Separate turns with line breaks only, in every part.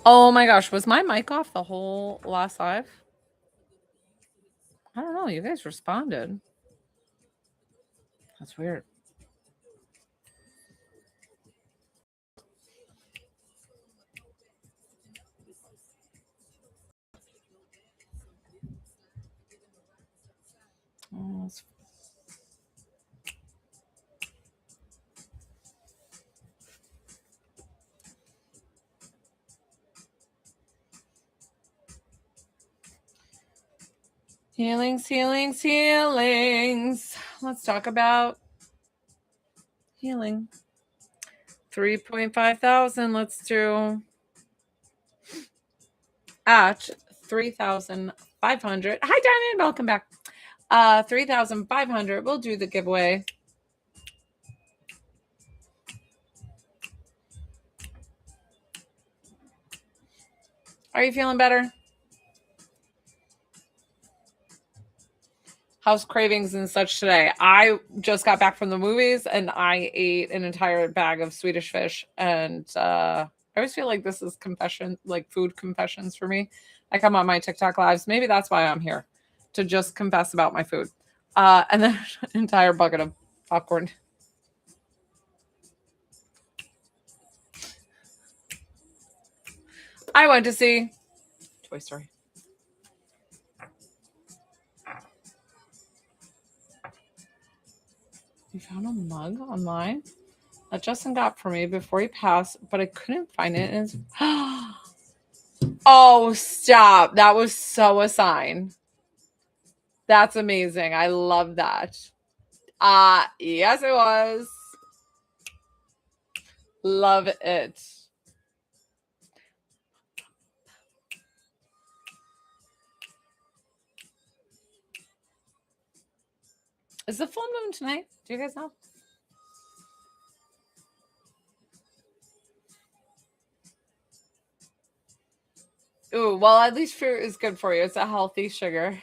Oh my gosh, was my mic off the whole last live? I don't know. You guys responded. That's weird. Oh, healings, healings, healings. Let's talk about healing. 3.5 thousand. Let's do at 3,500. Hi, Diamond. Welcome back. 3,500. We'll do the giveaway. Are you feeling better? How's cravings and such today? I just got back from the movies and I ate an entire bag of Swedish fish. And I always feel like this is confession, like food confessions for me. I come on my TikTok lives. Maybe that's why I'm here, to just confess about my food. And then an entire bucket of popcorn. I went to see Toy Story. You found a mug online that Justin got for me before he passed, but I couldn't find it. And oh, stop. That was so a sign. That's amazing. I love that. Yes, it was. Love it. Is the full moon tonight? Do you guys know? Ooh, well, at least fruit is good for you. It's a healthy sugar.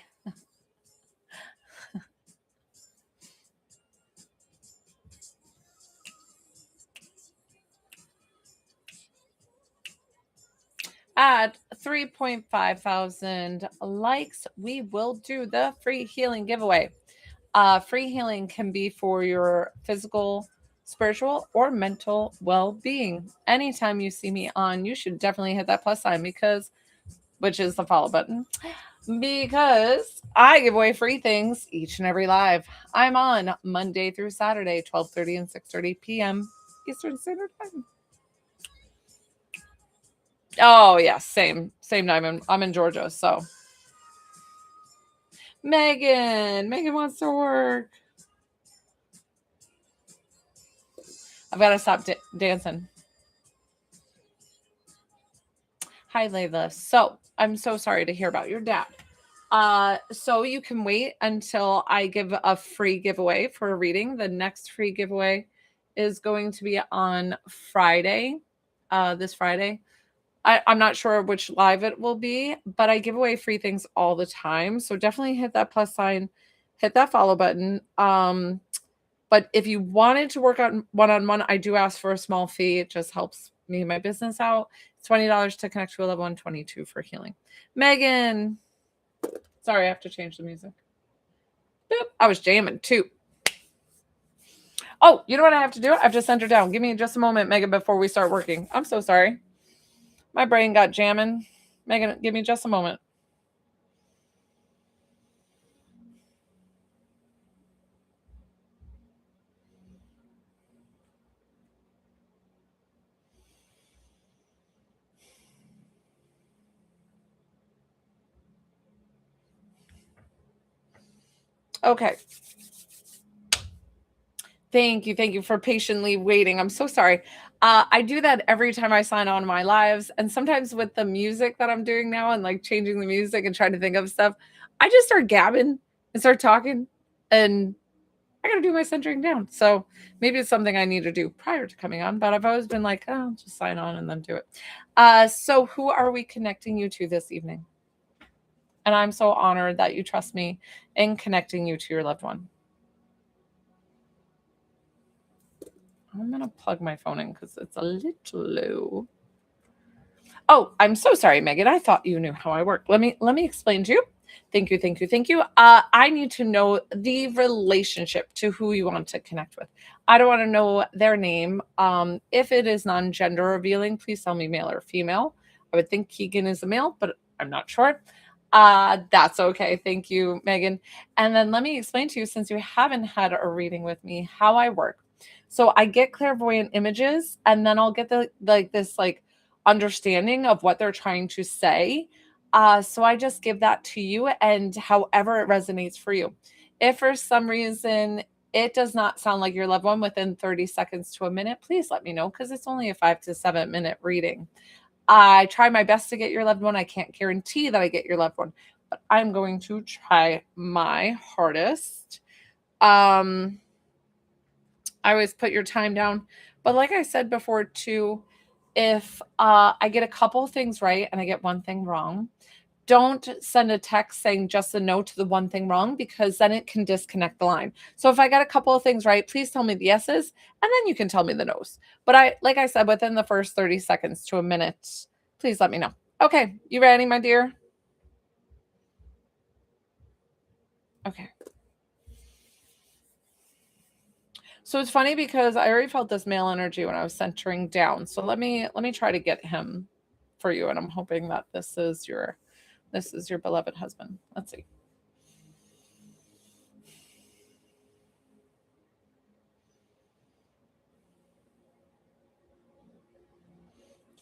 At 3.5 thousand likes, we will do the free healing giveaway. Free healing can be for your physical, spiritual, or mental well-being. Anytime you see me on, you should definitely hit that plus sign, because, which is the follow button, because I give away free things each and every live. I'm on Monday through Saturday, 12:30 and 6:30 p.m. Eastern Standard Time. Oh yeah, same time. I'm in Georgia, so Megan wants to work. I've got to stop dancing. Hi, Layla. So I'm so sorry to hear about your dad. So you can wait until I give a free giveaway for a reading. The next free giveaway is going to be on Friday, this Friday. I'm not sure which live it will be, but I give away free things all the time. So definitely hit that plus sign, hit that follow button. But if you wanted to work on one-on-one, I do ask for a small fee. It just helps me and my business out. It's $20 to connect to a level 122 for healing. Megan. Sorry, I have to change the music. Boop. I was jamming too. Oh, you know what I have to do? I have to send her down. Give me just a moment, Megan, before we start working. I'm so sorry. My brain got jamming. Megan, give me just a moment. Okay. Thank you. Thank you for patiently waiting. I'm so sorry. I do that every time I sign on my lives. And sometimes with the music that I'm doing now and like changing the music and trying to think of stuff, I just start gabbing and start talking, and I got to do my centering down. So maybe it's something I need to do prior to coming on, but I've always been like, oh, I'll just sign on and then do it. So who are we connecting you to this evening? And I'm so honored that you trust me in connecting you to your loved one. I'm going to plug my phone in because it's a little low. Oh, I'm so sorry, Megan. I thought you knew how I work. Let me explain to you. Thank you, thank you, thank you. I need to know the relationship to who you want to connect with. I don't want to know their name. If it is non-gender revealing, please tell me male or female. I would think Keegan is a male, but I'm not sure. That's okay. Thank you, Megan. And then let me explain to you, since you haven't had a reading with me, how I work. So I get clairvoyant images, and then I'll get the like this like understanding of what they're trying to say. So I just give that to you, and however it resonates for you. If for some reason it does not sound like your loved one within 30 seconds to a minute, please let me know, because it's only a 5 to 7 minute reading. I try my best to get your loved one. I can't guarantee that I get your loved one, but I'm going to try my hardest. I always put your time down. But like I said before, too, if I get a couple things right and I get one thing wrong, don't send a text saying just a no to the one thing wrong, because then it can disconnect the line. So if I got a couple of things right, please tell me the yeses, and then you can tell me the nos. But like I said, within the first 30 seconds to a minute, please let me know. Okay, you ready, my dear? Okay. So it's funny because I already felt this male energy when I was centering down. So let me try to get him for you, and I'm hoping that this is your beloved husband. Let's see.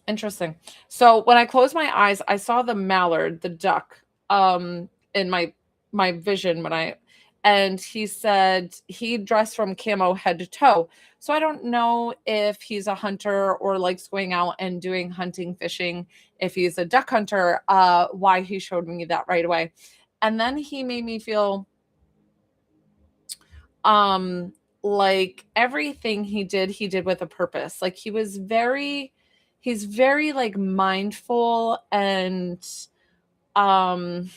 Interesting. So when I closed my eyes, I saw the mallard, the duck, in my vision and he said he dressed from camo head to toe. So I don't know if he's a hunter or likes going out and doing hunting, fishing, if he's a duck hunter, why he showed me that right away. And then he made me feel um like everything he did with a purpose. Like he's very like mindful and um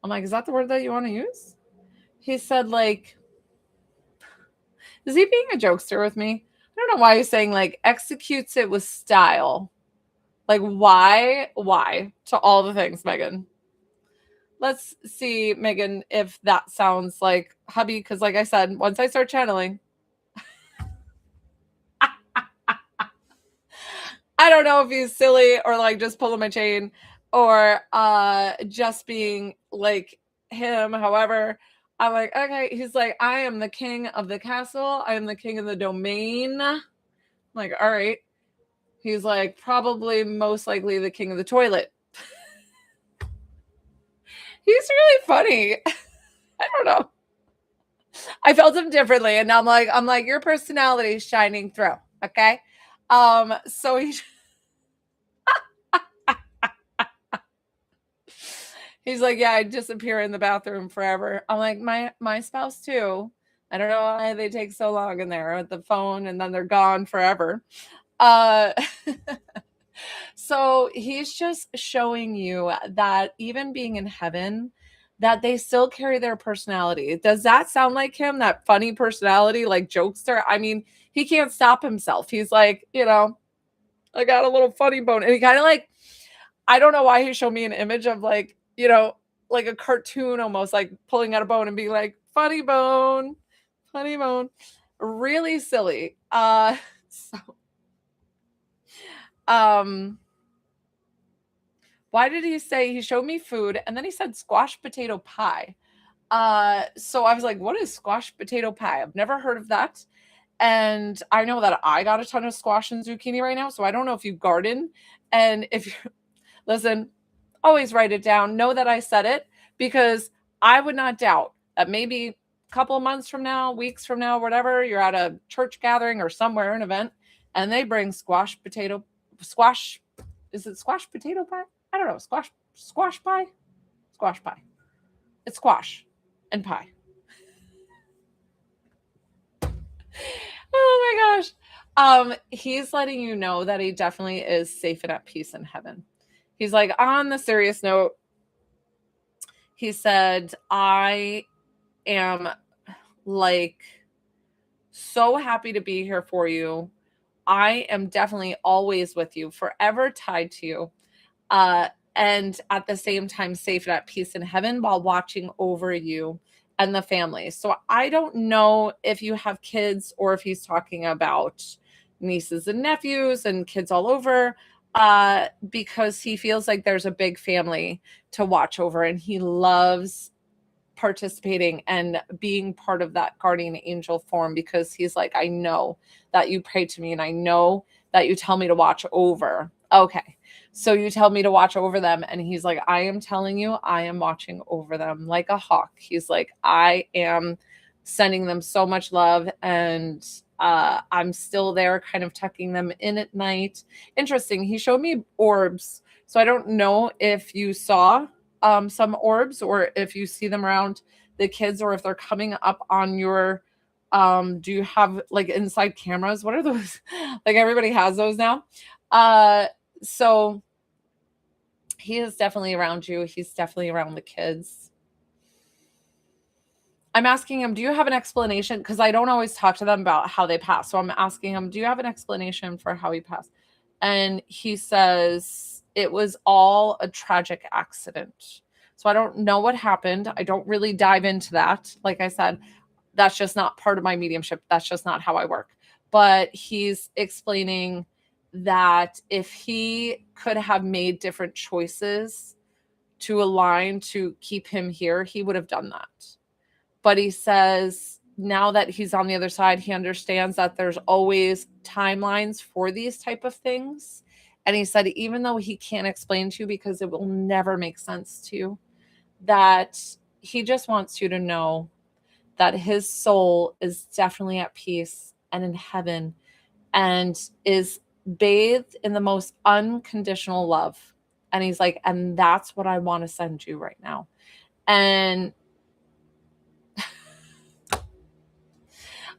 I'm like, is that the word that you want to use? He said like, is he being a jokester with me? I don't know why he's saying like executes it with style. Like why to all the things, Megan? Let's see, Megan, if that sounds like hubby, because like I said, once I start channeling, I don't know if he's silly or like just pulling my chain or just being like him. However, I'm like, okay, he's like, I am the king of the castle. I am the king of the domain. I'm like, all right. He's like, probably most likely the king of the toilet. He's really funny. I don't know. I felt him differently. And I'm like, your personality is shining through. Okay. So he's like, yeah, I disappear in the bathroom forever. I'm like, my spouse too. I don't know why they take so long in there with the phone and then they're gone forever. Uh so he's just showing you that even being in heaven, that they still carry their personality. Does that sound like him? That funny personality, like jokester? I mean, he can't stop himself. He's like, I got a little funny bone. And he kind of like, I don't know why he showed me an image of like, like a cartoon almost, like pulling out a bone and being like, funny bone, funny bone. Really silly. So um why did he say he showed me food and then he said squash potato pie? So I was like, what is squash potato pie? I've never heard of that. And I know that I got a ton of squash and zucchini right now. So I don't know if you garden. And if you listen, always write it down. Know that I said it, because I would not doubt that maybe a couple of months from now, weeks from now, whatever, you're at a church gathering or somewhere, an event, and they bring squash. Is it squash potato pie? I don't know. Squash pie? Squash pie. It's squash and pie. Oh my gosh. He's letting you know that he definitely is safe and at peace in heaven. He's like, on the serious note, he said, I am like so happy to be here for you. I am definitely always with you, forever tied to you. And at the same time, safe and at peace in heaven while watching over you and the family. So I don't know if you have kids or if he's talking about nieces and nephews and kids all over, because he feels like there's a big family to watch over and he loves participating and being part of that guardian angel form because he's like, I know that you pray to me and I know that you tell me to watch over. Okay. So you tell me to watch over them. And he's like, I am telling you, I am watching over them like a hawk. He's like, I am sending them so much love and I'm still there kind of tucking them in at night. Interesting. He showed me orbs. So I don't know if you saw some orbs or if you see them around the kids or if they're coming up on your do you have like inside cameras? What are those? Like everybody has those now. So he is definitely around you. He's definitely around the kids. I'm asking him, do you have an explanation? Because I don't always talk to them about how they pass. So I'm asking him, do you have an explanation for how he passed? And he says it was all a tragic accident. So I don't know what happened. I don't really dive into that. Like I said, that's just not part of my mediumship. That's just not how I work. But he's explaining that if he could have made different choices to align to keep him here, he would have done that. But he says now that he's on the other side, he understands that there's always timelines for these type of things. And he said, even though he can't explain to you because it will never make sense to you, that he just wants you to know that his soul is definitely at peace and in heaven and is bathed in the most unconditional love. And he's like, and that's what I want to send you right now. And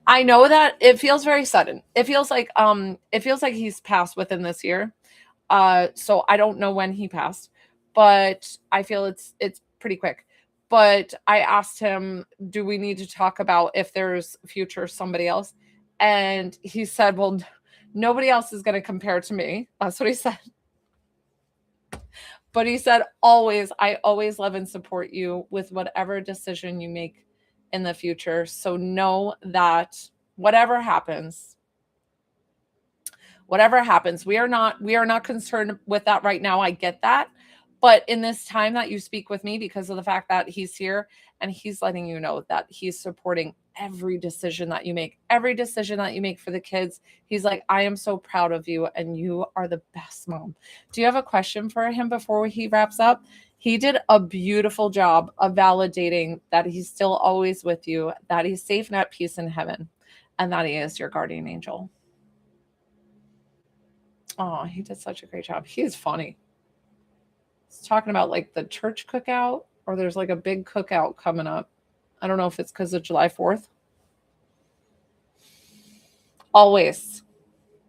I know that it feels very sudden. It feels like he's passed within this year. So I don't know when he passed, but I feel it's pretty quick. But I asked him, do we need to talk about if there's future somebody else? And he said, well, nobody else is going to compare to me. That's what he said. But he said, I always love and support you with whatever decision you make in the future. So know that whatever happens, we are not concerned with that right now. I get that. But in this time that you speak with me, because of the fact that he's here and he's letting you know that he's supporting every decision that you make for the kids. He's like, I am so proud of you and you are the best mom. Do you have a question for him before he wraps up? He did a beautiful job of validating that he's still always with you, that he's safe and at peace in heaven, and that he is your guardian angel. Oh, he did such a great job. He is funny. He's talking about like the church cookout, or there's like a big cookout coming up. I don't know if it's because of July 4th. Always.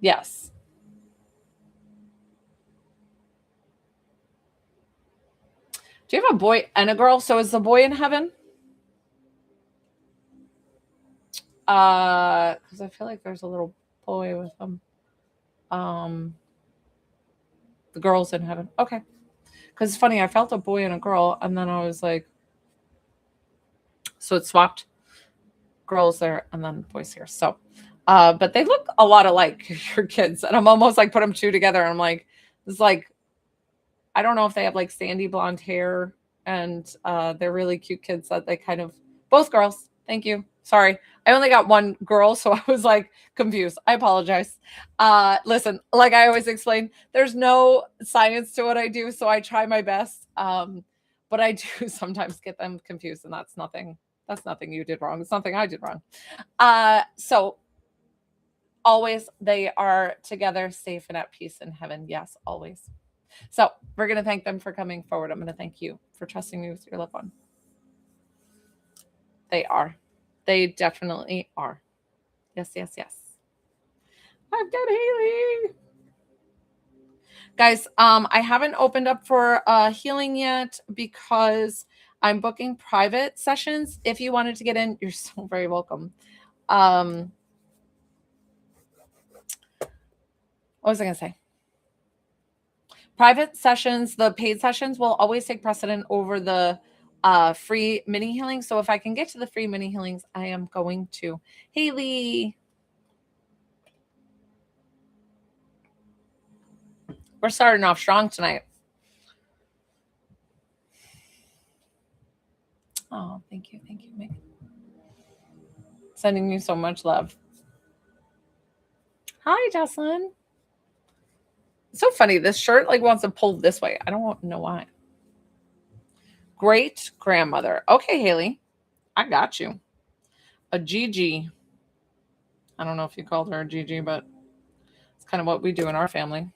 Yes. Do you have a boy and a girl? So is the boy in heaven? Because I feel like there's a little boy with him. The girl's in heaven. Okay. Because it's funny, I felt a boy and a girl, and then I was like, so it swapped. Girls there, and then boys here. So, but they look a lot alike, your kids, and I'm almost like put them two together, and I'm like, it's like, I don't know if they have like sandy blonde hair, and they're really cute kids that they kind of both girls. Thank you. Sorry. I only got one girl, so I was like confused. I apologize. Listen, like I always explain, there's no science to what I do, so I try my best. But I do sometimes get them confused, and that's nothing you did wrong. It's nothing I did wrong. So always they are together, safe and at peace in heaven. Yes, always. So we're going to thank them for coming forward. I'm going to thank you for trusting me with your loved one. They are. They definitely are. Yes, yes, yes. I've got Haley. Guys, I haven't opened up for healing yet because I'm booking private sessions. If you wanted to get in, you're so very welcome. What was I going to say? Private sessions, the paid sessions will always take precedent over the free mini healings. So if I can get to the free mini healings, I am going to. Haley, we're starting off strong tonight. Oh, thank you, Megan. Sending you so much love. Hi, Jocelyn. It's so funny. This shirt like wants to pull this way. I don't know why. Great grandmother. Okay, Haley, I got you. A Gigi. I don't know if you called her a Gigi, but it's kind of what we do in our family.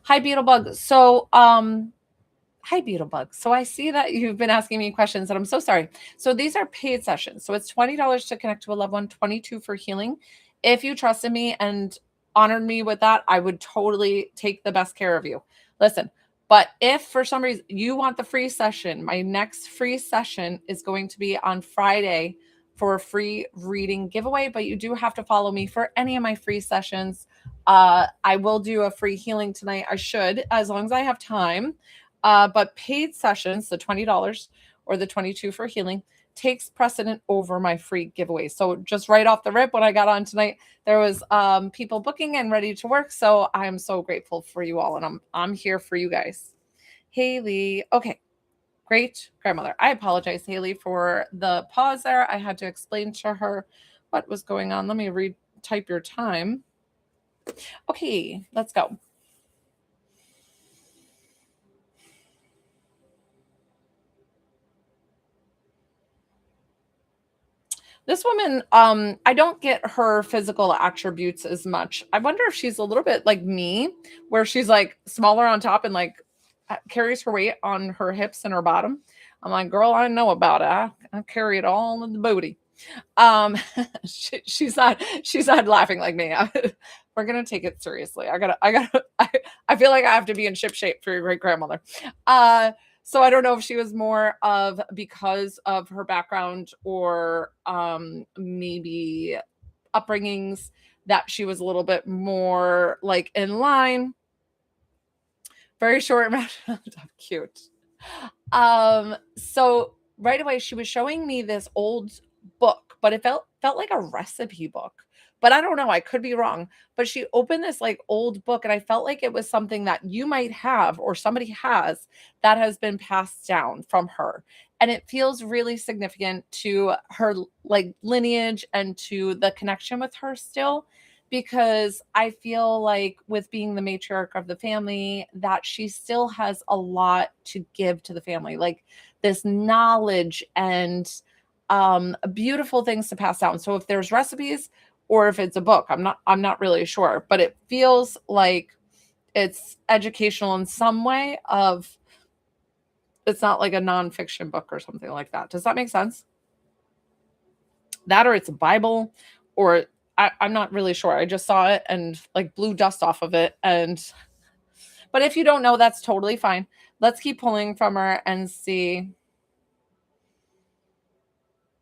Hi, Beetlebug. So, hi, Beetlebug. So I see that you've been asking me questions, and I'm so sorry. So these are paid sessions. So it's $20 to connect to a loved one, $22 for healing. If you trusted me and honored me with that, I would totally take the best care of you. Listen, but if for some reason you want the free session, my next free session is going to be on Friday for a free reading giveaway, but you do have to follow me for any of my free sessions. I will do a free healing tonight. I should, as long as I have time. But paid sessions, the $20 or the $22 for healing, takes precedent over my free giveaway. So just right off the rip, when I got on tonight, there was people booking and ready to work. So I'm so grateful for you all, and I'm here for you guys. Haley, okay, great grandmother. I apologize, Haley, for the pause there. I had to explain to her what was going on. Let me retype your time. Okay, let's go. This woman, I don't get her physical attributes as much. I wonder if she's a little bit like me, where she's like smaller on top and like carries her weight on her hips and her bottom. I'm like, girl, I know about it. I carry it all in the booty. She's not laughing like me. We're gonna take it seriously. I feel like I have to be in ship shape for your great grandmother. So I don't know if she was more of because of her background or maybe upbringings that she was a little bit more like in line. Very short amount of cute. So right away she was showing me this old book, but it felt like a recipe book. But I don't know, I could be wrong. But she opened this like old book and I felt like it was something that you might have or somebody has that has been passed down from her. And it feels really significant to her like lineage and to the connection with her still, because I feel like with being the matriarch of the family that she still has a lot to give to the family, like this knowledge and beautiful things to pass down. So if there's recipes or if it's a book, I'm not really sure, but it feels like it's educational in some way. Of it's not like a nonfiction book or something like that. Does that make sense? That or it's a Bible, or I'm not really sure. I just saw it and like blew dust off of it. But if you don't know, that's totally fine. Let's keep pulling from her and see.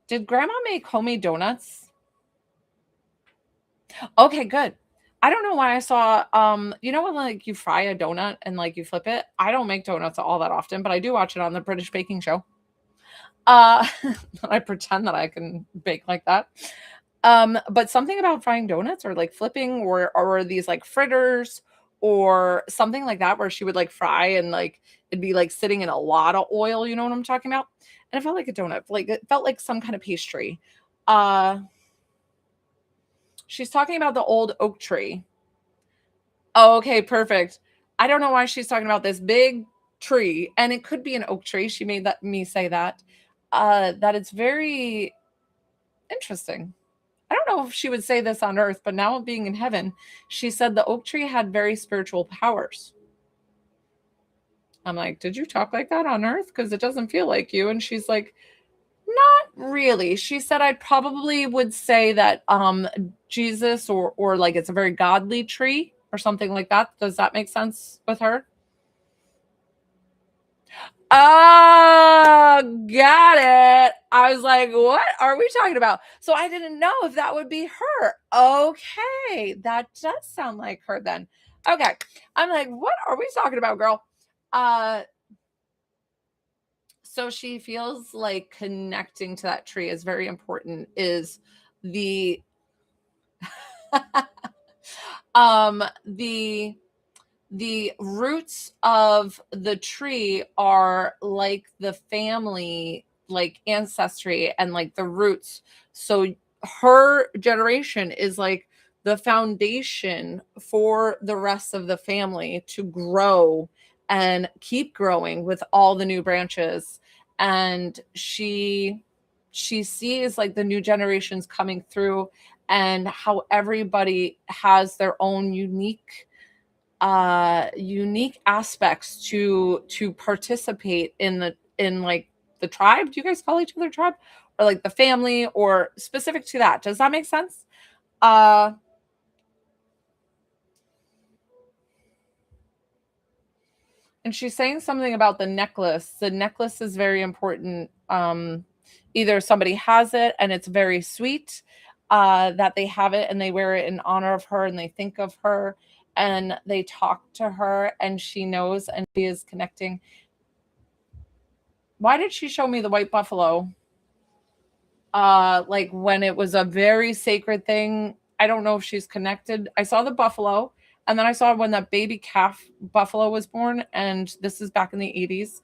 Did grandma make homemade donuts? Okay, good. I don't know why I saw you know when like you fry a donut and like you flip it? I don't make donuts all that often, but I do watch it on the British Baking Show. Uh I pretend that I can bake like that. But something about frying donuts or like flipping or these like fritters or something like that where she would like fry and like it'd be like sitting in a lot of oil, you know what I'm talking about? And it felt like a donut, like it felt like some kind of pastry. Uh she's talking about the old oak tree. Oh, okay, perfect. I don't know why she's talking about this big tree, and it could be an oak tree. She made that me say that. That it's very interesting. I don't know if she would say this on earth, but now being in heaven, she said the oak tree had very spiritual powers. I'm like, did you talk like that on earth? Because it doesn't feel like you. And she's like, not really. She said I probably would say that Jesus or like it's a very godly tree or something like that. Does that make sense with her? Oh, got it. I was like, what are we talking about? So I didn't know if that would be her. Okay. okay, that does sound like her then. Okay. I'm like, what are we talking about, girl? So she feels like connecting to that tree is very important, is the the roots of the tree are like the family, like ancestry and like the roots. So her generation is like the foundation for the rest of the family to grow and keep growing with all the new branches. And she sees like the new generations coming through and how everybody has their own unique aspects to participate in like the tribe. Do you guys call each other tribe, or like the family, or specific to that? Does that make sense? uh and she's saying something about the necklace is very important. Either somebody has it and it's very sweet, that they have it and they wear it in honor of her and they think of her and they talk to her and she knows and she is connecting. Why did she show me the white buffalo? Like when it was a very sacred thing. I don't know if she's connected. I saw the buffalo, and then I saw when that baby calf buffalo was born, and this is back in the 80s.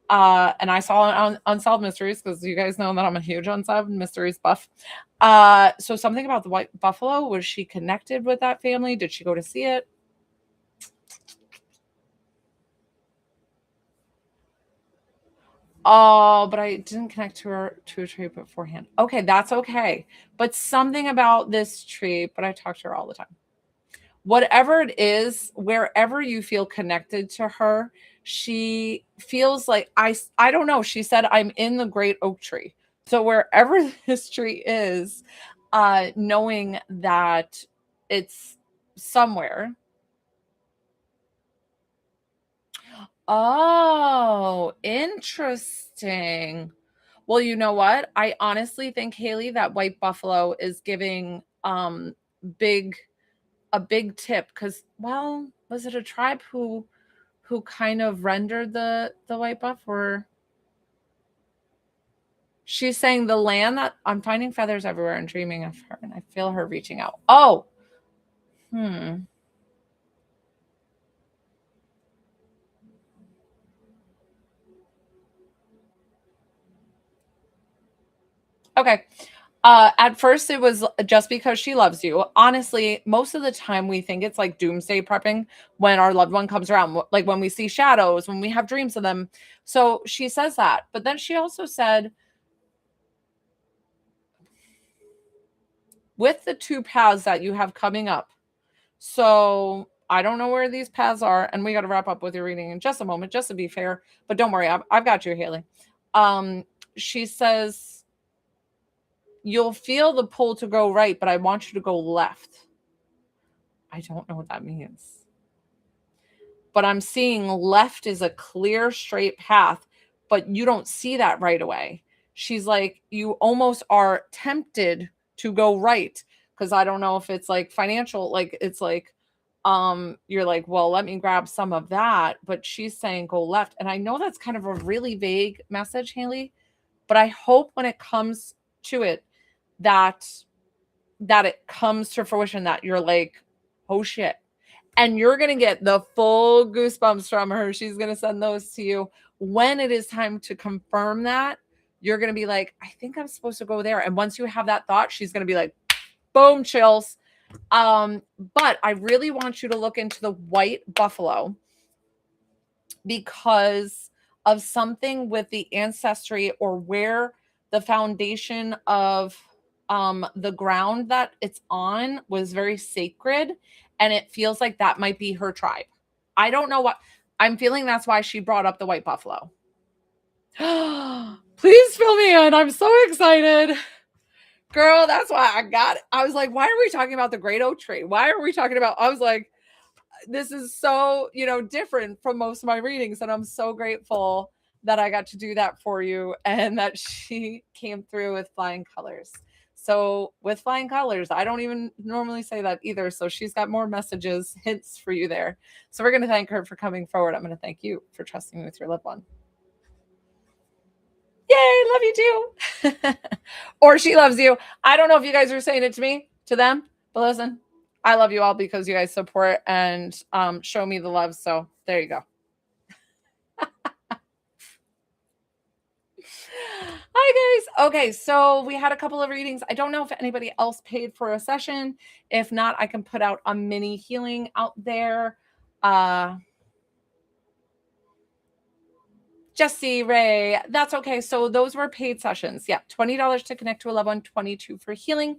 And I saw it on Unsolved Mysteries, because you guys know that I'm a huge Unsolved Mysteries buff. So something about the white buffalo, was she connected with that family? Did she go to see it? Oh, but I didn't connect to her to a tree beforehand. Okay, that's okay. But something about this tree, but I talk to her all the time. Whatever it is, wherever you feel connected to her, she feels like I don't know. She said I'm in the great oak tree. So wherever this tree is, knowing that it's somewhere. Oh, interesting. Well, you know what? I honestly think, Haley, that white buffalo is giving big a big tip, because, well, was it a tribe who kind of rendered the white buff, or she's saying the land that I'm finding feathers everywhere and dreaming of her and I feel her reaching out. Oh, hmm. Okay. At first, it was just because she loves you. Honestly, most of the time, we think it's like doomsday prepping when our loved one comes around, like when we see shadows, when we have dreams of them. So she says that. But then she also said, with the two paths that you have coming up. So I don't know where these paths are. And we got to wrap up with your reading in just a moment, just to be fair. But don't worry, I've got you, Haley. She says, you'll feel the pull to go right, but I want you to go left. I don't know what that means. But I'm seeing left is a clear, straight path, but you don't see that right away. She's like, you almost are tempted to go right, because I don't know if it's like financial, like it's like, you're like, well, let me grab some of that, but she's saying go left. And I know that's kind of a really vague message, Haley, but I hope when it comes to it, that it comes to fruition, that you're like, oh shit, and you're going to get the full goosebumps from her. She's going to send those to you when it is time to confirm that. You're going to be like, I think I'm supposed to go there. And once you have that thought, she's going to be like, boom, chills. But I really want you to look into the white buffalo, because of something with the ancestry, or where the foundation of the ground that it's on was very sacred, and it feels like that might be her tribe. I don't know what I'm feeling. That's why she brought up the white buffalo. Please fill me in. I'm so excited. Girl, that's why I got it. I was like, why are we talking about the great oak tree? Why are we talking about, I was like, this is so, different from most of my readings. And I'm so grateful that I got to do that for you and that she came through with flying colors. So with flying colors, I don't even normally say that either. So she's got more messages, hints for you there. So we're going to thank her for coming forward. I'm going to thank you for trusting me with your loved one. Yay, love you too. Or she loves you. I don't know if you guys are saying it to me, to them, but listen, I love you all because you guys support and show me the love. So there you go. Hi guys. Okay, so we had a couple of readings. I don't know if anybody else paid for a session. If not, I can put out a mini healing out there. Jesse Ray, that's okay. So those were paid sessions. Yeah, $20 to connect to a loved one, $22 for healing.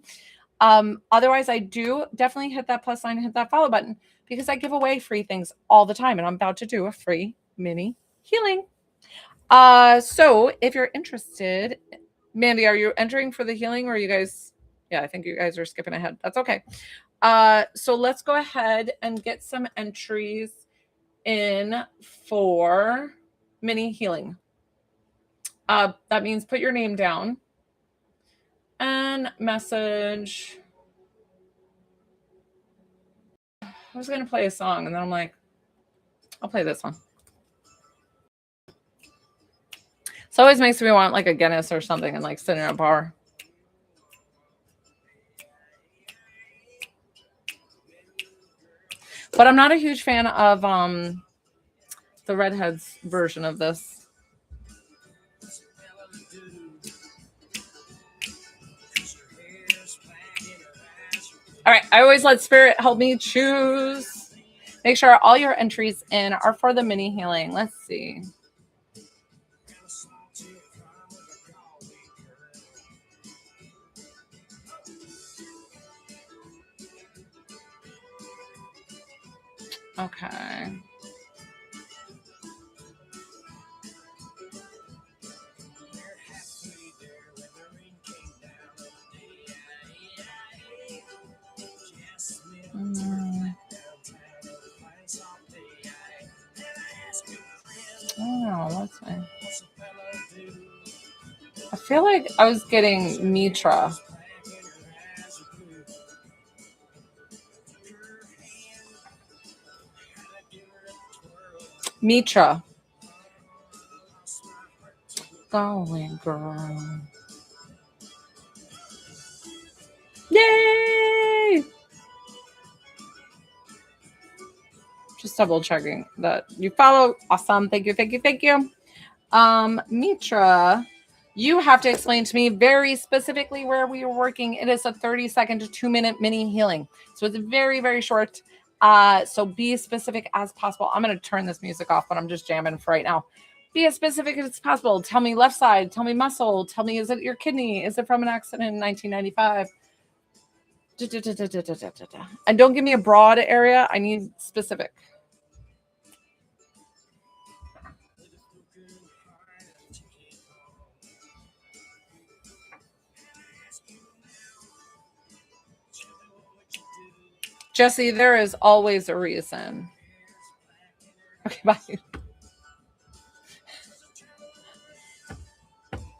Otherwise, I do definitely hit that plus sign and hit that follow button because I give away free things all the time, and I'm about to do a free mini healing. So if you're interested, Mandy, are you entering for the healing or you guys? Yeah, I think you guys are skipping ahead. That's okay. So let's go ahead and get some entries in for mini healing. That means put your name down and message. I was going to play a song and then I'm like, I'll play this one. So it always makes me want like a Guinness or something and like sit in a bar. But I'm not a huge fan of the Redheads version of this. All right, I always let Spirit help me choose. Make sure all your entries in are for the mini healing. Let's see. Okay. Oh, that's fine. I feel like I was getting Mitra. Mitra. Golly girl. Yay! Just double checking that you follow. Awesome. Thank you. Thank you. Thank you. Mitra, you have to explain to me very specifically where we are working. It is a 30-second to 2-minute mini healing. So it's very, very short. So be as specific as possible. I'm going to turn this music off, but I'm just jamming for right now. Be as specific as possible. Tell me left side. Tell me muscle. Tell me, is it your kidney? Is it from an accident in 1995? And don't give me a broad area. I need specific. Jesse, there is always a reason. Okay, bye.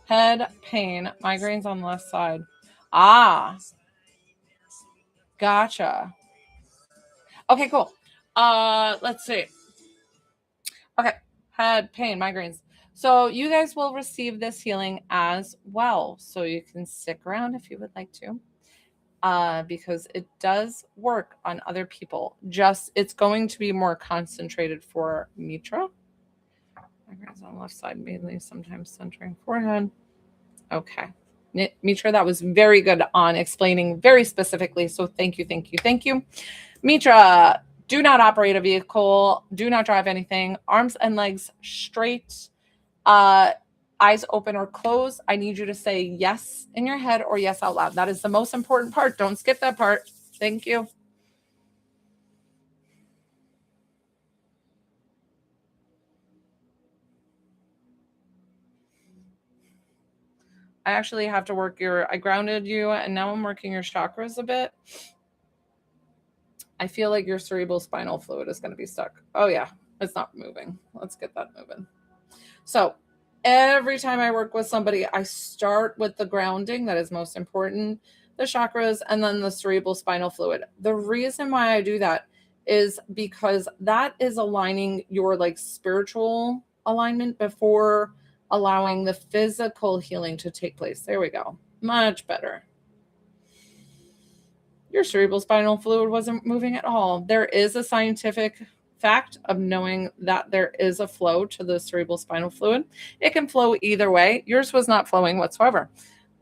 Head pain, migraines on the left side. Ah, gotcha. Okay, cool. Let's see. Okay, head pain, migraines. So you guys will receive this healing as well. So you can stick around if you would like to. Because it does work on other people. Just it's going to be more concentrated for Mitra. Migraines on the left side, mainly sometimes centering forehead. Okay. Mitra, that was very good on explaining very specifically. So thank you, thank you, thank you. Mitra, do not operate a vehicle. Do not drive anything. Arms and legs straight. Eyes open or closed. I need you to say yes in your head or yes out loud. That is the most important part. Don't skip that part. Thank you. I actually have to work I grounded you and now I'm working your chakras a bit. I feel like your cerebral spinal fluid is going to be stuck. Oh yeah, it's not moving. Let's get that moving. So every time I work with somebody, I start with the grounding. That is most important. the chakras, and then the cerebral spinal fluid. The reason why I do that is because that is aligning your like spiritual alignment before allowing the physical healing to take place. There we go. Much better. Your cerebral spinal fluid wasn't moving at all. There is a scientific fact of knowing that there is a flow to the cerebral spinal fluid. It can flow either way. Yours was not flowing whatsoever.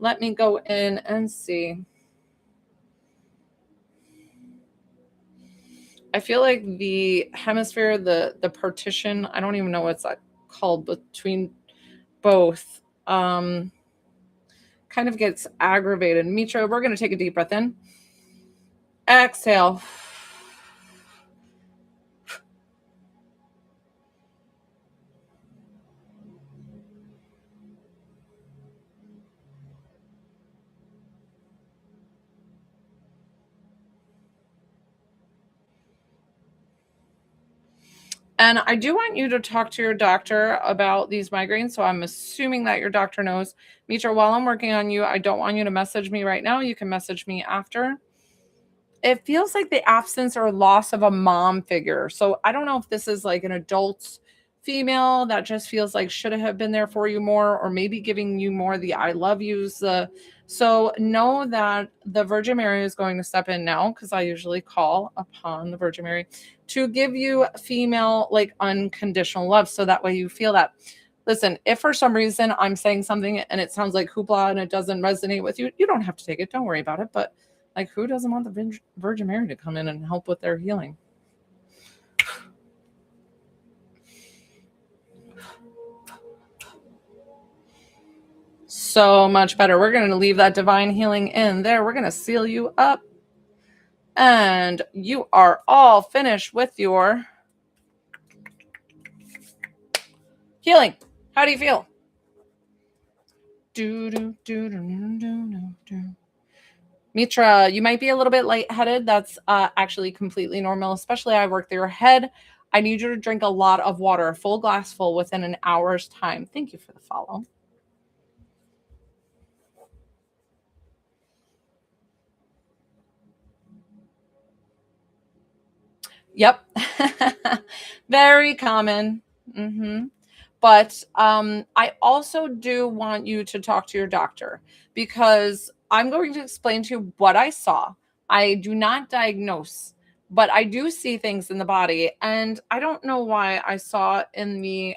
Let me go in and see. I feel like the hemisphere, the partition, I don't even know what's called between both, kind of gets aggravated. Mitra, we're going to take a deep breath in. Exhale. And I do want you to talk to your doctor about these migraines. So I'm assuming that your doctor knows. Mitra, while I'm working on you, I don't want you to message me right now. You can message me after. It feels like the absence or loss of a mom figure. So I don't know if this is like an adult female that just feels like should have been there for you more, or maybe giving you more the I love yous. So know that the Virgin Mary is going to step in now, because I usually call upon the Virgin Mary to give you female like unconditional love. So that way you feel that. Listen, if for some reason I'm saying something and it sounds like hoopla and it doesn't resonate with you, you don't have to take it. Don't worry about it. But like, who doesn't want the Virgin Mary to come in and help with their healing? So much better. We're going to leave that divine healing in there. We're going to seal you up. And you are all finished with your healing. How do you feel? Mitra, you might be a little bit lightheaded. That's actually completely normal, especially I work through your head. I need you to drink a lot of water, a full glass full within an hour's time. Thank you for the follow. Yep. Very common. But I also do want you to talk to your doctor, because I'm going to explain to you what I saw. I do not diagnose, but I do see things in the body. And I don't know why I saw in the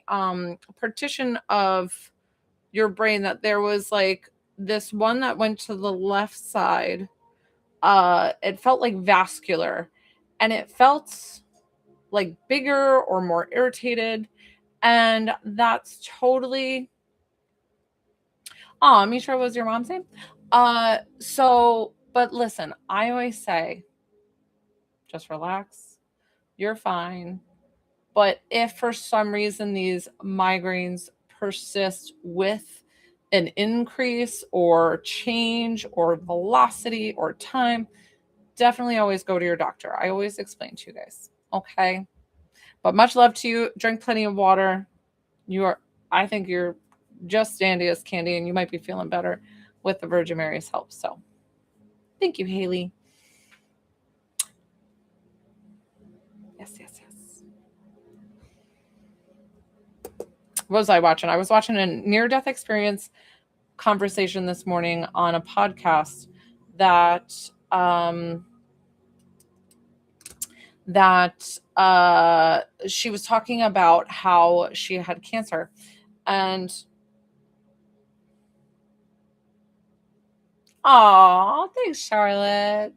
partition of your brain that there was like this one that went to the left side. It felt like vascular, and it felt like bigger or more irritated. And that's totally. Oh, Mitra was your mom's name? But listen, I always say, just relax. You're fine. But if for some reason these migraines persist with an increase or change or velocity or time, definitely always go to your doctor. I always explain to you guys. Okay. But much love to you. Drink plenty of water. I think you're just dandy as candy, and you might be feeling better with the Virgin Mary's help. So thank you, Haley. Yes. What was I watching? I was watching a near-death experience conversation this morning on a podcast that she was talking about how she had cancer. And oh, thanks, Charlotte.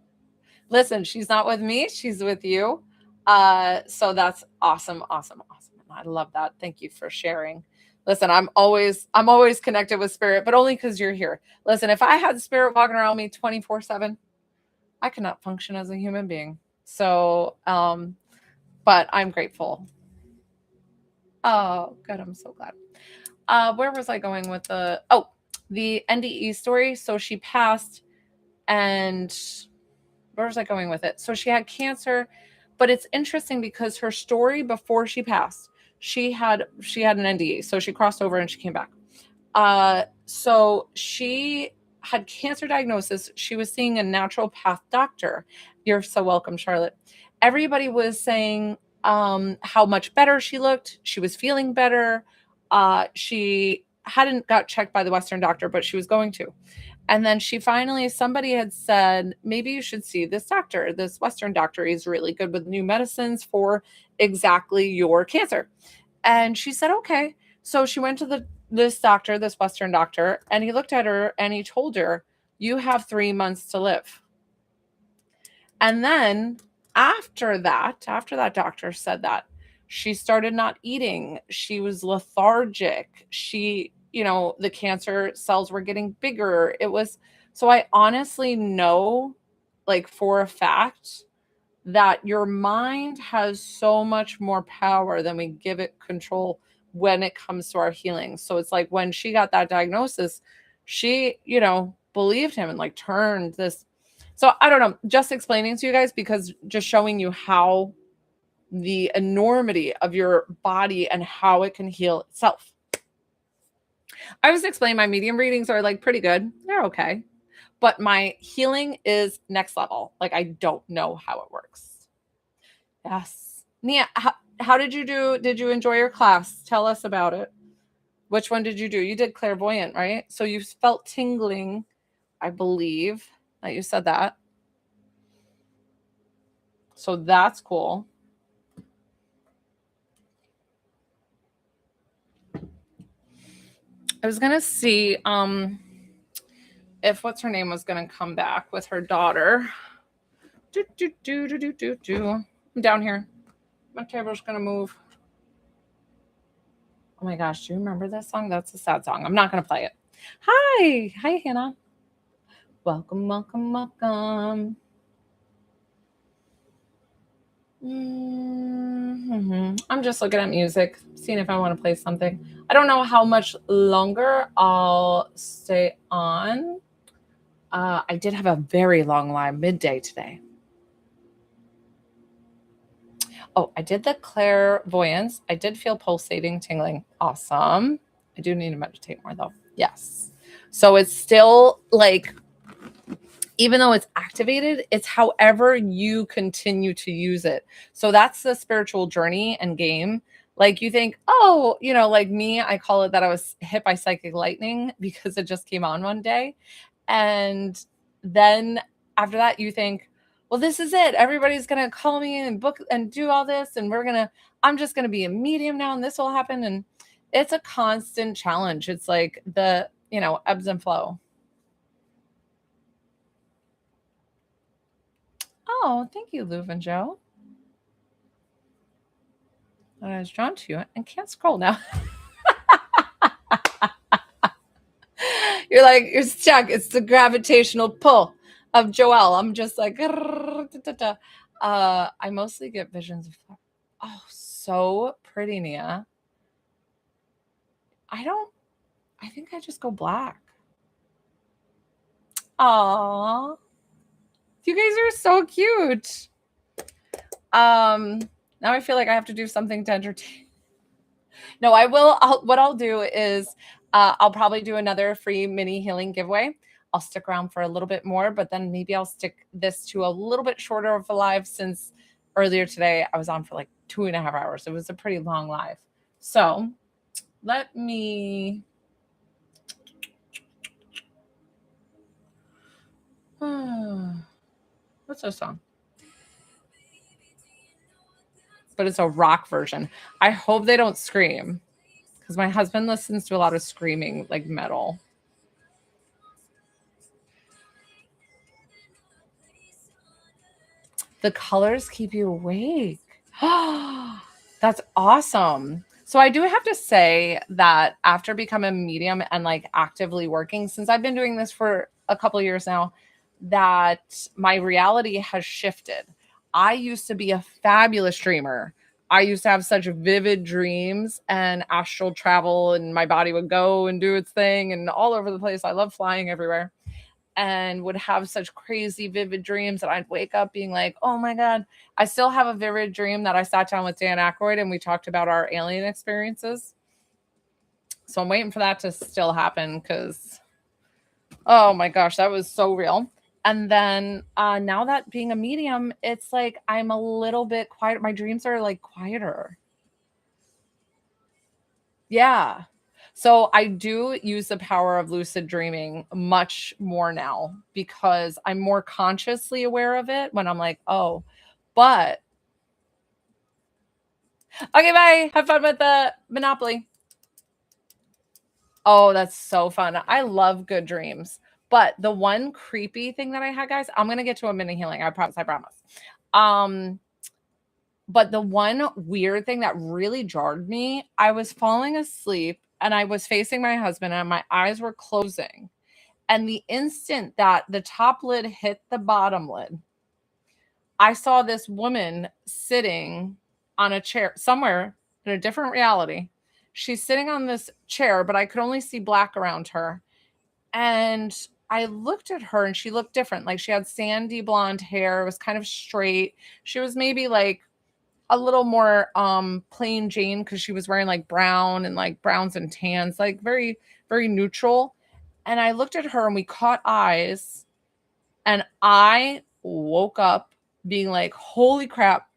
Listen, she's not with me, she's with you. So that's awesome. I love that. Thank you for sharing. Listen, I'm always connected with spirit, but only because you're here. Listen, if I had spirit walking around me 24/7, I could not function as a human being. So, but I'm grateful. Oh, good. I'm so glad. Where was I going with the NDE story? So she passed, and where was I going with it? So she had cancer, but it's interesting because her story before she passed, she had an NDE. So she crossed over and she came back. So she had cancer diagnosis. She was seeing a naturopath doctor. You're so welcome, Charlotte. Everybody was saying how much better she looked. She was feeling better. She hadn't got checked by the Western doctor, but she was going to. And then somebody had said, maybe you should see this doctor, this Western doctor. He's really good with new medicines for exactly your cancer. And she said, okay. So she went to this doctor, this Western doctor, and he looked at her and he told her, you have 3 months to live. And then after that doctor said that, she started not eating. She was lethargic. The cancer cells were getting bigger. So I honestly know, like, for a fact that your mind has so much more power than we give it control when it comes to our healing. So it's like when she got that diagnosis, she, believed him and like turned this. So I don't know, just explaining to you guys, because just showing you how the enormity of your body and how it can heal itself. I was explaining my medium readings are like pretty good. They're okay. But my healing is next level. Like, I don't know how it works. Yes. Nia, how did you do? Did you enjoy your class? Tell us about it. Which one did you do? You did clairvoyant, right? So you felt tingling, I believe that you said that. So that's cool. I was going to see if what's her name was going to come back with her daughter. I'm down here. My table's going to move. Oh my gosh, do you remember this song? That's a sad song. I'm not going to play it. Hi, Hannah. Welcome. I'm just looking at music, seeing if I want to play something. I don't know how much longer I'll stay on. I did have a very long live midday today. Oh, I did the clairvoyance. I did feel pulsating, tingling. Awesome. I do need to meditate more though. Yes. So it's still like, even though it's activated, it's however you continue to use it. So that's the spiritual journey and game. Like, you think, oh, like me, I call it that I was hit by psychic lightning because it just came on one day. And then after that, you think, well, this is it. Everybody's going to call me and book and do all this. And I'm just going to be a medium now and this will happen. And it's a constant challenge. It's like the, ebbs and flow. Oh, thank you, Leuven Joe. I was drawn to you and can't scroll now. You're stuck. It's the gravitational pull of Joelle. I'm just like, I mostly get visions of flowers. Oh, so pretty, Nia. I think I just go black. Aww. You guys are so cute. Now I feel like I have to do something to entertain. No, I will. What I'll do is I'll probably do another free mini healing giveaway. I'll stick around for a little bit more, but then maybe I'll stick this to a little bit shorter of a live, since earlier today I was on for like 2.5 hours. It was a pretty long live. So let me. What's this song? But it's a rock version. I hope they don't scream, because my husband listens to a lot of screaming, like metal. The colors keep you awake. That's awesome. So I do have to say that after becoming a medium and like actively working, since I've been doing this for a couple of years now, that my reality has shifted. I used to be a fabulous dreamer. I used to have such vivid dreams and astral travel, and my body would go and do its thing and all over the place. I love flying everywhere, and would have such crazy vivid dreams that I'd wake up being like, oh my God. I still have a vivid dream that I sat down with Dan Aykroyd and we talked about our alien experiences. So I'm waiting for that to still happen, because Oh my gosh, that was so real. And then now that being a medium, it's like I'm a little bit quiet. My dreams are like quieter. Yeah. So I do use the power of lucid dreaming much more now because I'm more consciously aware of it when I'm like, oh, but okay, bye. Have fun with the Monopoly. Oh, that's so fun. I love good dreams. But the one creepy thing that I had, guys, I'm gonna get to a mini healing. I promise, I promise. Um, but the one weird thing that really jarred me, I was falling asleep and I was facing my husband and my eyes were closing. And the instant that the top lid hit the bottom lid, I saw this woman sitting on a chair somewhere in a different reality. She's sitting on this chair, but I could only see black around her. And I looked at her and she looked different. Like she had sandy blonde hair, it was kind of straight. She was maybe like a little more plain Jane because she was wearing like brown and like browns and tans, like very, very neutral. And I looked at her and we caught eyes and I woke up being like, holy crap,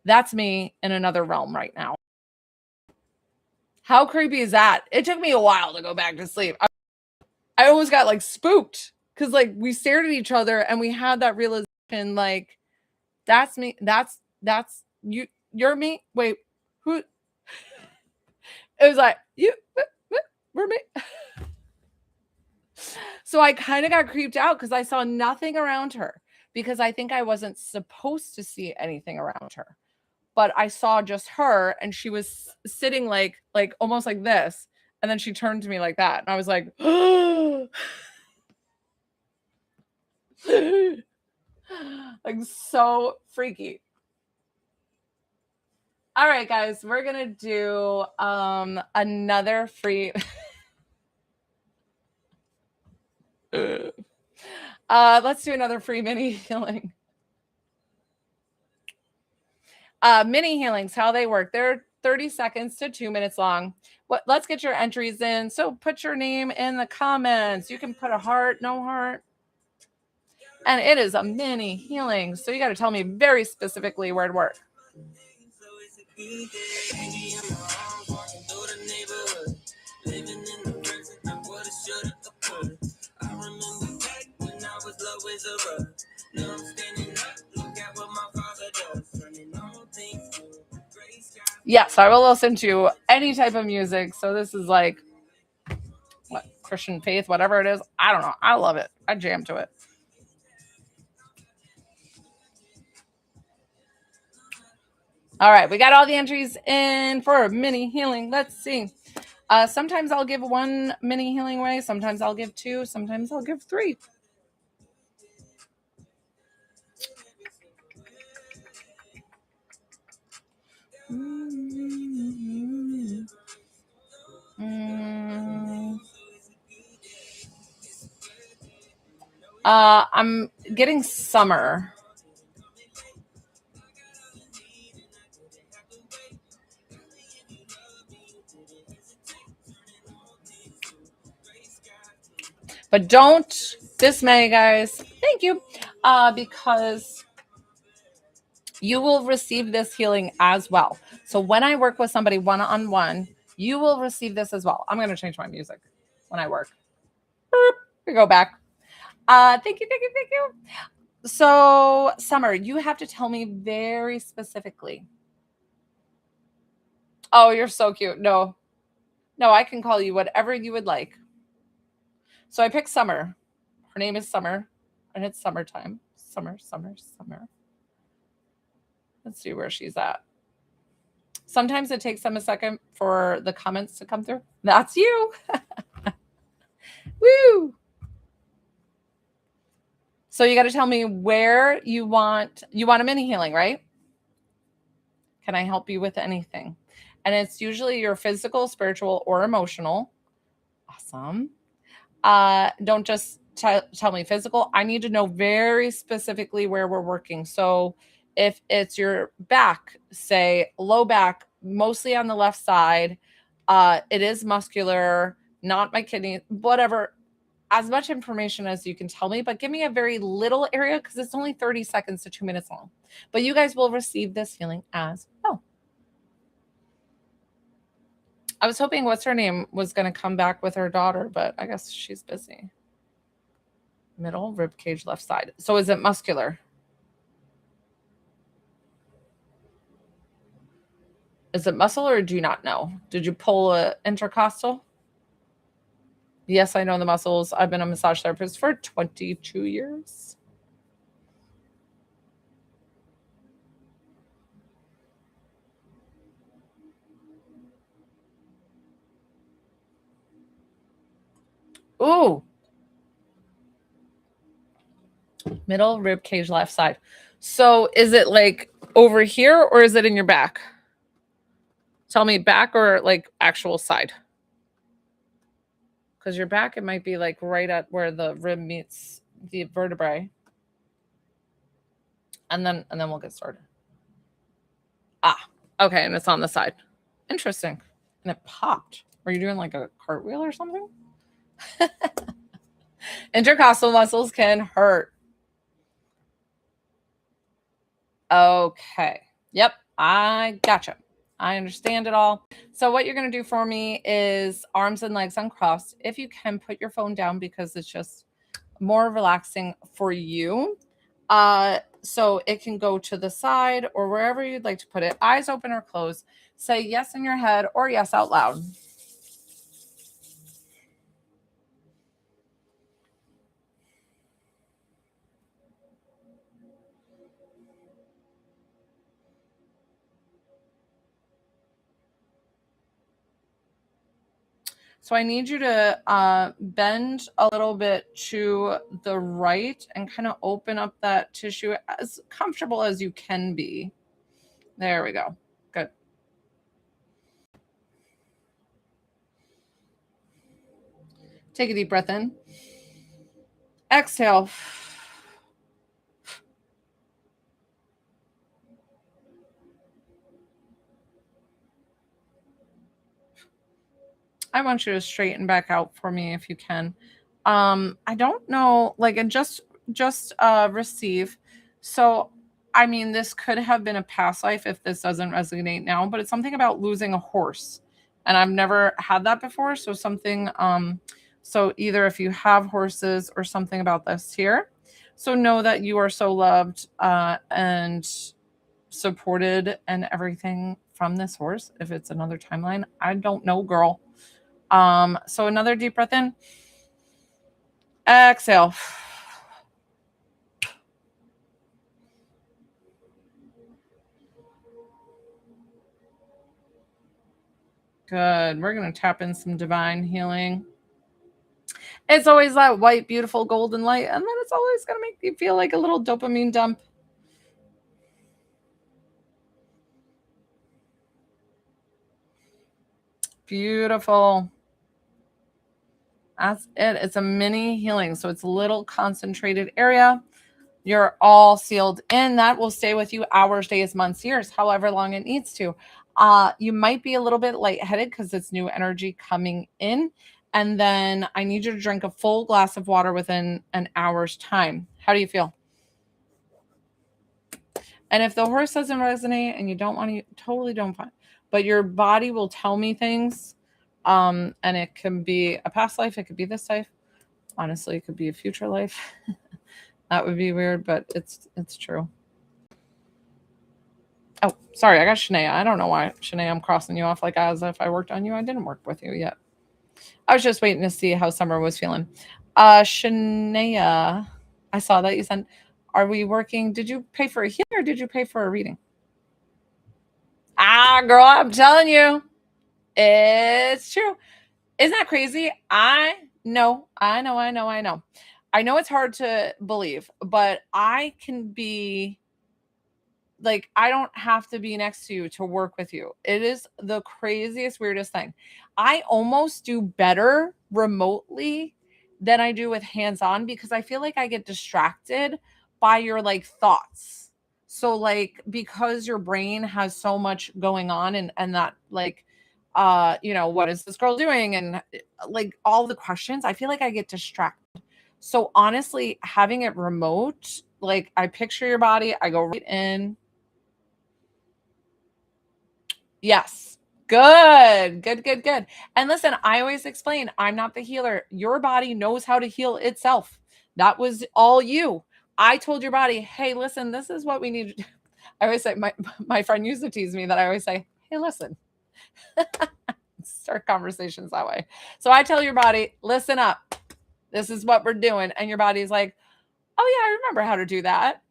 that's me in another realm right now. How creepy is that? It took me a while to go back to sleep. I almost got like spooked because like we stared at each other and we had that realization like, that's me. That's you. You're me. Wait, who? It was like, we're me. So I kind of got creeped out because I saw nothing around her because I think I wasn't supposed to see anything around her. But I saw just her and she was sitting like almost like this. And then she turned to me like that. And I was like, like so freaky. All right, guys, we're gonna do another free let's do another free mini healing. Mini healings, how they work. They're 30 seconds to 2 minutes long. Let's get your entries in. So put your name in the comments. You can put a heart, no heart. And it is a mini healing. So you got to tell me very specifically where to work. Yes, I will listen to any type of music. So this is like what Christian faith, whatever it is. I don't know. I love it. I jam to it. All right, we got all the entries in for mini healing. Let's see. Sometimes I'll give one mini healing away. Sometimes I'll give two. Sometimes I'll give three. I'm getting summer. But don't dismay, guys. Thank you. Because you will receive this healing as well. So when I work with somebody one-on-one, you will receive this as well. I'm going to change my music when I work. We go back. Thank you, thank you, thank you. So, Summer, you have to tell me very specifically. Oh, you're so cute. No, I can call you whatever you would like. So I picked Summer. Her name is Summer, and it's summertime. Summer. Let's see where she's at. Sometimes it takes them a second for the comments to come through. That's you. Woo. So you got to tell me where you want a mini healing, right? Can I help you with anything? And it's usually your physical, spiritual, or emotional. Awesome. Don't just tell me physical. I need to know very specifically where we're working. So if it's your back, say low back, mostly on the left side, it is muscular, not my kidney, whatever. as much information as you can tell me, but give me a very little area because it's only 30 seconds to 2 minutes long. But you guys will receive this healing as well. I was hoping what's her name was going to come back with her daughter, but I guess she's busy. Middle rib cage, left side. So is it muscular? Is it muscle or do you not know? Did you pull a intercostal? Yes, I know the muscles. I've been a massage therapist for 22 years. Ooh. Middle rib cage, left side. So is it like over here or is it in your back? Tell me back or like actual side. Because your back, it might be like right at where the rib meets the vertebrae. And then we'll get started. Ah, okay, and it's on the side. Interesting. And it popped. Are you doing like a cartwheel or something? Intercostal muscles can hurt. Okay. Yep, I gotcha. I understand it all. So what you're going to do for me is arms and legs uncrossed. If you can, put your phone down because it's just more relaxing for you. So it can go to the side or wherever you'd like to put it. Eyes open or closed. Say yes in your head or yes out loud. So I need you to bend a little bit to the right and kind of open up that tissue as comfortable as you can be. There we go. Good. Take a deep breath in. Exhale. I want you to straighten back out for me if you can. I don't know, like, and just receive. So, I mean, this could have been a past life if this doesn't resonate now, but it's something about losing a horse. And I've never had that before. So something, so either if you have horses or something about this here. So know that you are so loved and supported and everything from this horse. If it's another timeline, I don't know, girl. So another deep breath in. Exhale. Good. We're going to tap in some divine healing. It's always that white, beautiful golden light, and then it's always going to make you feel like a little dopamine dump. Beautiful. That's it. It's a mini healing. So it's a little concentrated area. You're all sealed in. That will stay with you hours, days, months, years, however long it needs to. You might be a little bit lightheaded because it's new energy coming in. And then I need you to drink a full glass of water within an hour's time. How do you feel? And if the horse doesn't resonate and you don't want to, totally don't find, but your body will tell me things. And it can be a past life. It could be this life. Honestly, it could be a future life. That would be weird, but it's true. Oh, sorry, I got Shania. I don't know why, Shania, I'm crossing you off like as if I worked on you. I didn't work with you yet. I was just waiting to see how Summer was feeling. Shania, I saw that you sent. Are we working? Did you pay for a healing or did you pay for a reading? Ah, girl, I'm telling you, it's true. Isn't that crazy? I know. I know it's hard to believe, but I can be like, I don't have to be next to you to work with you. It is the craziest, weirdest thing. I almost do better remotely than I do with hands-on because I feel like I get distracted by your like thoughts. So like because your brain has so much going on and that like what is this girl doing? And like all the questions, I feel like I get distracted. So honestly, having it remote, like I picture your body, I go right in. Yes. Good. Good, good, good. And listen, I always explain, I'm not the healer. Your body knows how to heal itself. That was all you. I told your body, hey, listen, this is what we need to do. I always say, my friend used to tease me that I always say, hey, listen, start conversations that way. So I tell your body, listen up. This is what we're doing. And your body's like, oh, yeah, I remember how to do that.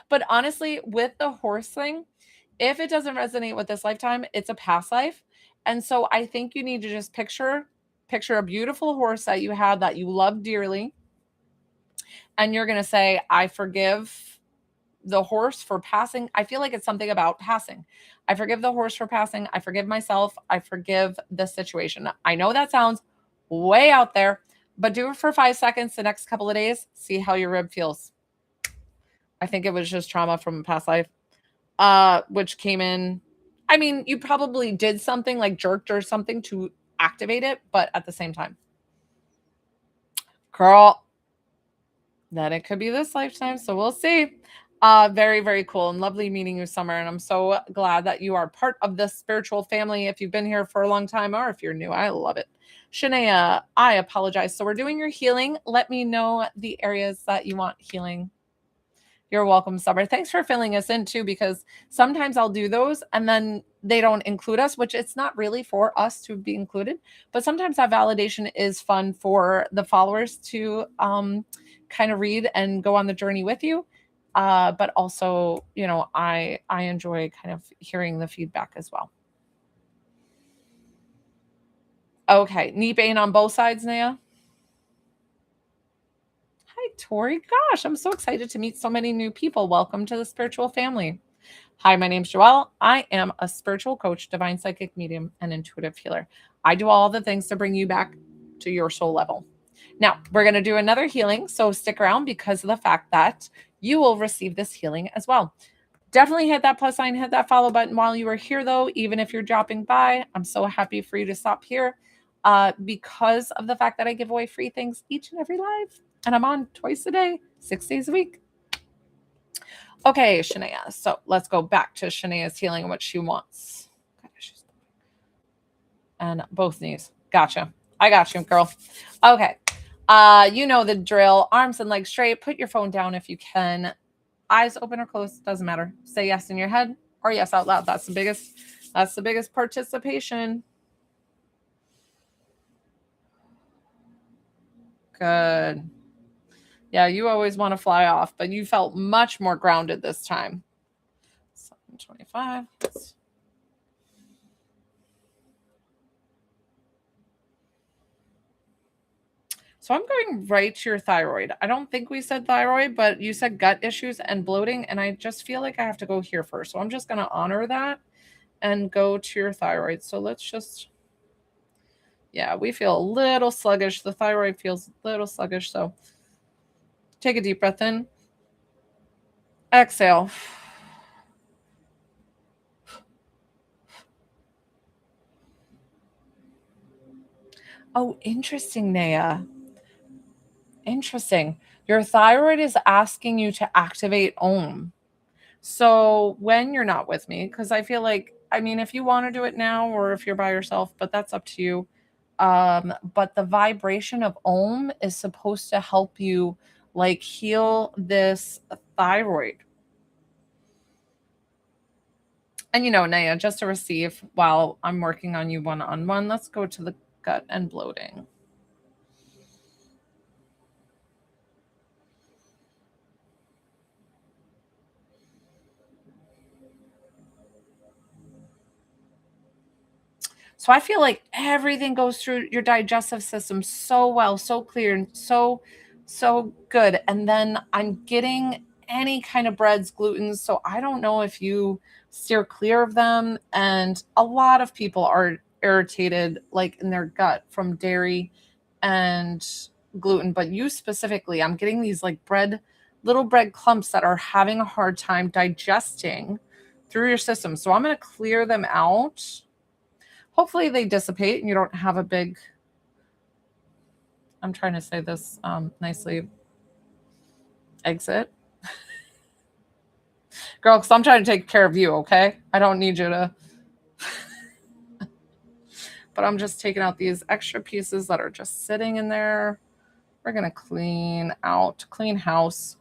But honestly, with the horse thing, if it doesn't resonate with this lifetime, it's a past life. And so I think you need to just picture a beautiful horse that you had that you love dearly. And you're going to say, I forgive the horse for passing. I feel like it's something about passing. I forgive the horse for passing. I forgive myself. I forgive the situation. I know that sounds way out there, but do it for 5 seconds the next couple of days. See how your rib feels. I think it was just trauma from a past life, which came in. I mean, you probably did something like jerked or something to activate it, but at the same time, girl, then it could be this lifetime. So we'll see. Very, very cool and lovely meeting you, Summer. And I'm so glad that you are part of this spiritual family. If you've been here for a long time or if you're new, I love it. Shania, I apologize. So we're doing your healing. Let me know the areas that you want healing. You're welcome, Summer. Thanks for filling us in too, because sometimes I'll do those and then they don't include us, which it's not really for us to be included. But sometimes that validation is fun for the followers to kind of read and go on the journey with you. But also, I enjoy kind of hearing the feedback as well. Okay, knee pain on both sides, Naya. Hi, Tori. Gosh, I'm so excited to meet so many new people. Welcome to the spiritual family. Hi, my name's Joelle. I am a spiritual coach, divine psychic medium, and intuitive healer. I do all the things to bring you back to your soul level. Now, we're going to do another healing, so stick around because of the fact that you will receive this healing as well. Definitely hit that plus sign, hit that follow button while you are here, though, even if you're dropping by. I'm so happy for you to stop here because of the fact that I give away free things each and every live. And I'm on twice a day, 6 days a week. Okay, Shania. So let's go back to Shania's healing and what she wants. And both knees. Gotcha. I got you, girl. Okay. You know the drill. Arms and legs straight. Put your phone down if you can. Eyes open or closed. Doesn't matter. Say yes in your head or yes out loud. That's the biggest participation. Good. Yeah, you always want to fly off, but you felt much more grounded this time. 725. So I'm going right to your thyroid. I don't think we said thyroid, but you said gut issues and bloating, and I just feel like I have to go here first. So I'm just going to honor that and go to your thyroid. So let's just, yeah, we feel a little sluggish. The thyroid feels a little sluggish. So take a deep breath in. Exhale. Oh, interesting, Naya. Interesting. Your thyroid is asking you to activate Om. So when you're not with me, because I feel like, I mean, if you want to do it now or if you're by yourself, but that's up to you. But the vibration of Om is supposed to help you like heal this thyroid. And Naya, just to receive while I'm working on you one-on-one, let's go to the gut and bloating. So I feel like everything goes through your digestive system so well, so clear, and so good. And then I'm getting any kind of breads, glutens. So I don't know if you steer clear of them. And a lot of people are irritated, like in their gut from dairy and gluten. But you specifically, I'm getting these like little bread clumps that are having a hard time digesting through your system. So I'm going to clear them out. Hopefully they dissipate and you don't have a big, I'm trying to say this nicely, exit. Girl, because I'm trying to take care of you, okay? I don't need you to. But I'm just taking out these extra pieces that are just sitting in there. We're going to clean house.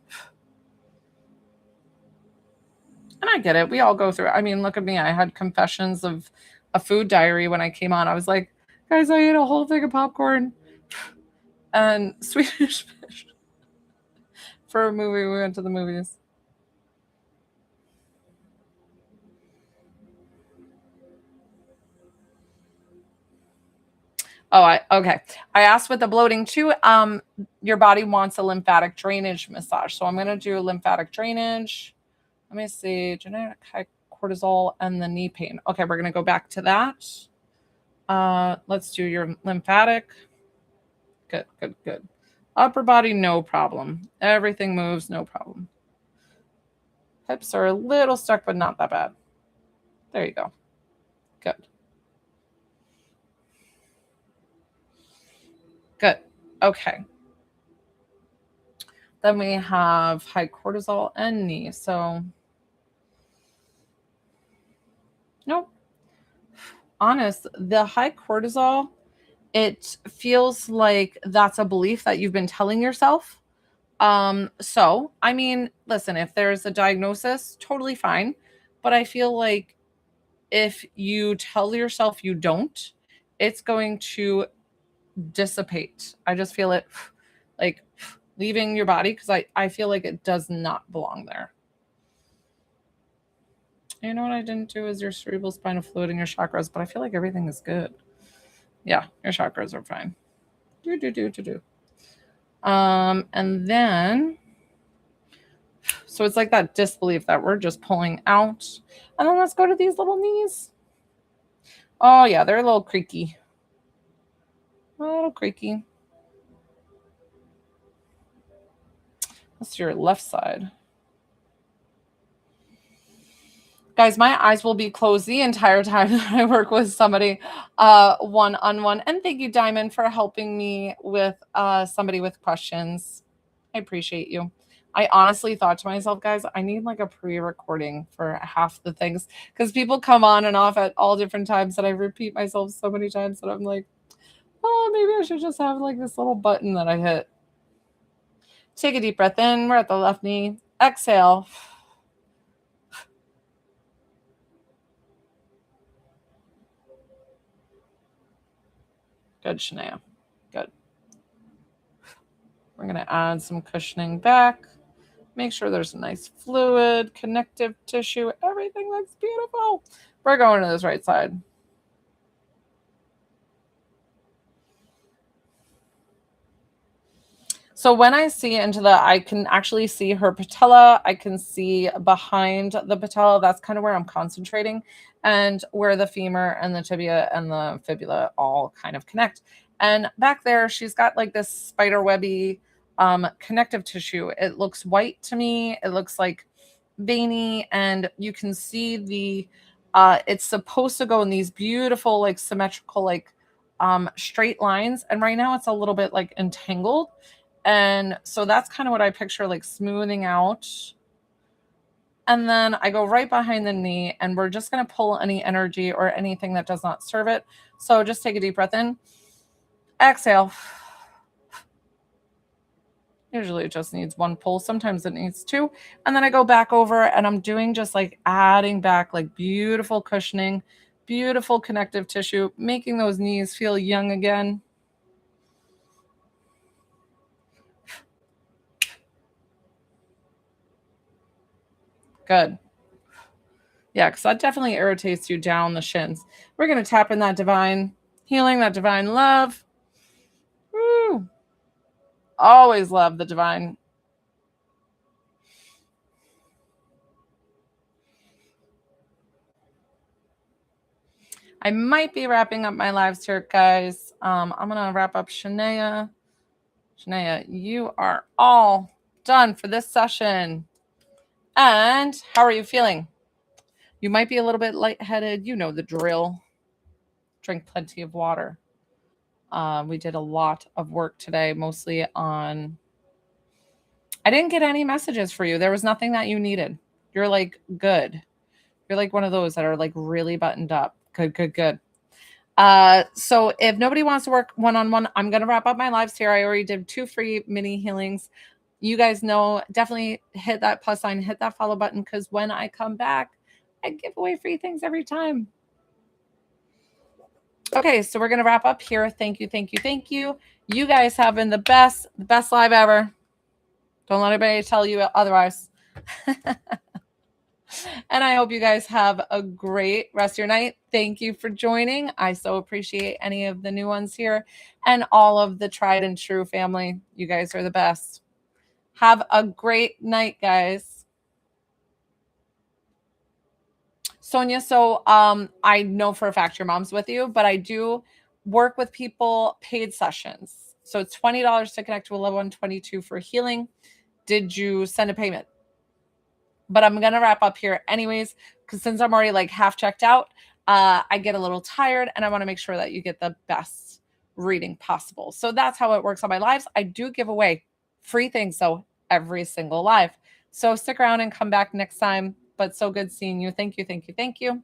And I get it. We all go through it. I mean, look at me. I had confessions of a food diary when I came on. I was like, guys, I ate a whole thing of popcorn and Swedish fish for a movie. We went to the movies. Okay. I asked with the bloating too. Your body wants a lymphatic drainage massage. So I'm going to do lymphatic drainage. Let me see. Genetic high cortisol and the knee pain. Okay, we're going to go back to that. Let's do your lymphatic. Good. Upper body, no problem. Everything moves, no problem. Hips are a little stuck, but not that bad. There you go. Good. Okay. Then we have high cortisol and knee. So, nope. Honest, the high cortisol, it feels like that's a belief that you've been telling yourself. So, I mean, listen, if there's a diagnosis, totally fine. But I feel like if you tell yourself you don't, it's going to dissipate. I just feel it like leaving your body because I feel like it does not belong there. You know what I didn't do is your cerebral spinal fluid and your chakras, but I feel like everything is good. Yeah, your chakras are fine. Do. And then, so it's like that disbelief that we're just pulling out. And then let's go to these little knees. Oh, yeah, they're a little creaky. That's your left side. Guys, my eyes will be closed the entire time that I work with somebody one-on-one. And thank you, Diamond, for helping me with somebody with questions. I appreciate you. I honestly thought to myself, guys, I need like a pre-recording for half the things because people come on and off at all different times and I repeat myself so many times that I'm like, oh, maybe I should just have like this little button that I hit. Take a deep breath in. We're at the left knee. Exhale. Good, Shania. Good. We're going to add some cushioning back. Make sure there's a nice fluid, connective tissue. Everything looks beautiful. We're going to this right side. So when I see into I can actually see her patella. I can see behind the patella. That's kind of where I'm concentrating and where the femur and the tibia and the fibula all kind of connect. And back there, she's got like this spider webby connective tissue. It looks white to me. It looks like veiny, and you can see the it's supposed to go in these beautiful, like symmetrical, like straight lines. And right now it's a little bit like entangled. And so that's kind of what I picture, like smoothing out. And then I go right behind the knee and we're just going to pull any energy or anything that does not serve it. So just take a deep breath in, exhale. Usually it just needs one pull. Sometimes it needs two. And then I go back over and I'm doing just like adding back like beautiful cushioning, beautiful connective tissue, making those knees feel young again. Good. Yeah, because that definitely irritates you down the shins. We're going to tap in that divine healing, that divine love. Woo. Always love the divine. I might be wrapping up my lives here, guys. I'm going to wrap up Shania. Shania, you are all done for this session. And how are you feeling? You might be a little bit lightheaded. You know the drill. Drink plenty of water. We did a lot of work today, mostly on. I didn't get any messages for you. There was nothing that you needed. You're like good. You're like one of those that are like really buttoned up. Good, good, good. So if nobody wants to work one-on-one, I'm going to wrap up my lives here. I already did 2 free mini healings. You guys know, definitely hit that plus sign, hit that follow button, because when I come back, I give away free things every time. Okay, so we're going to wrap up here. Thank you, thank you, thank you. You guys have been the best live ever. Don't let anybody tell you otherwise. And I hope you guys have a great rest of your night. Thank you for joining. I so appreciate any of the new ones here and all of the tried and true family. You guys are the best. Have a great night, guys. Sonia, so I know for a fact your mom's with you, but I do work with people paid sessions. So it's $20 to connect to a loved one, $22 for healing. Did you send a payment? But I'm going to wrap up here anyways, because since I'm already like half checked out, I get a little tired and I want to make sure that you get the best reading possible. So that's how it works on my lives. I do give away free things, so every single live. So stick around and come back next time. But so good seeing you. Thank you, thank you, thank you.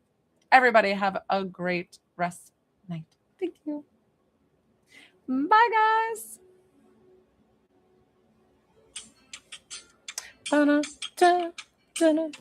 Everybody have a great rest night. Thank you. Bye, guys. Da-da, da-da.